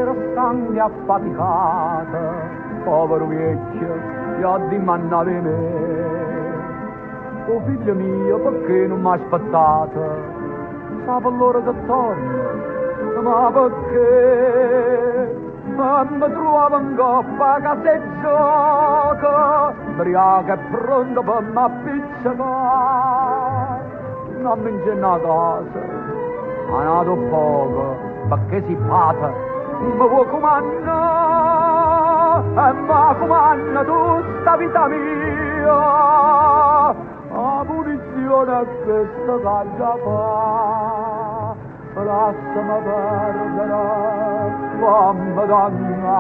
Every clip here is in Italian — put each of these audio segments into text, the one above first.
c'era stanca e affaticata, povero vecchio, io ho dimannare me. Oh figlio mio, perché non mi aspettate? Sapevo l'ora che torno, ma perché? Ma mi trovo in coppa che se gioca, ubriaca e pronto per m'appiccicare. Non mi ingenna a casa, ha nato poco, perché si pata, mi vuoi comandare, e mi comanda tutta vita mia. La punizione è questa che già fa, lasciami perdere, mamma donna.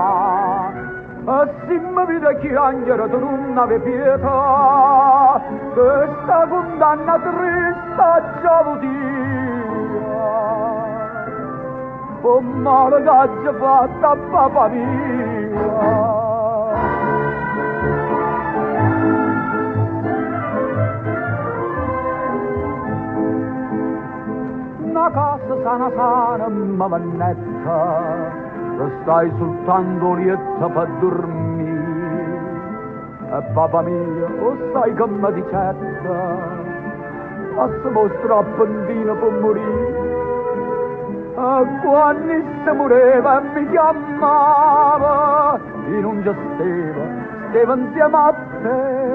E se mi vede chiangere tu non ave pietà, questa condanna triste già vuotia. Oh male che già fatta papà mia. Una casa sana sana, ma vannetta, restai soltanto lietta per dormire. E papà mio, o sai che mi dicetta, ma si mostra appendino per morire. E quando si moreva e mi chiamava, e non gesteva, stava insieme a te.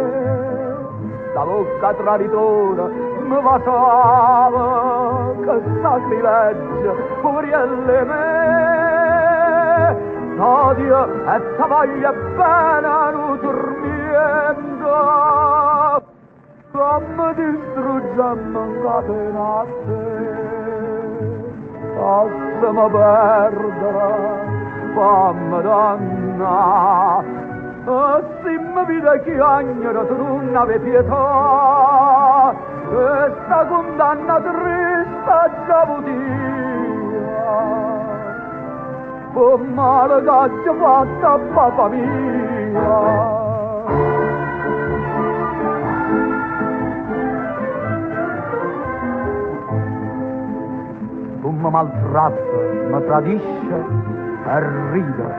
La bocca traditora mi basava, che sacrilegio, purielle me. Odio e ta voglia bene non dormiendo, come distruggemmo in catenate. Lasciami perdere, fammi donna, e se mi vede chiagnere tu non ave pietà, questa condanna triste già vuotia. Oh male che già fatta papà mia. Tu mi maltratta, mi tradisce e ride,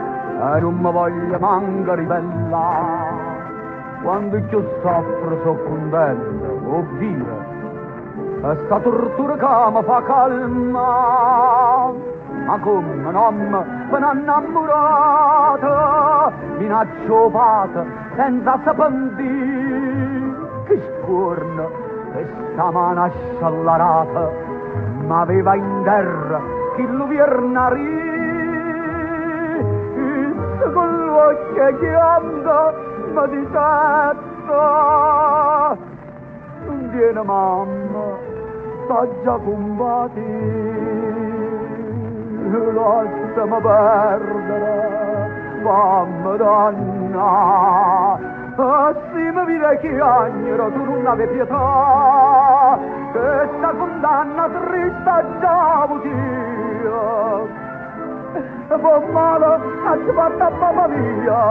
e non mi voglio manco ribellare. Quando io soffro so contento, o vive, e sta tortura che mi fa calma. Ma come non me ne innamorata, minaccio pata senza sapere che scorno, questa mano sciallarata m'aveva in terra chi lo viernarì. Con l'occhio chiamata mi dicetta, non viene mamma, sta già combattere. Lasciami perdere, fammi donna, e se mi vede chiagnere tu non ave pietà, questa condanna triste già vuotia. E fa male, ha fatta mamma mia.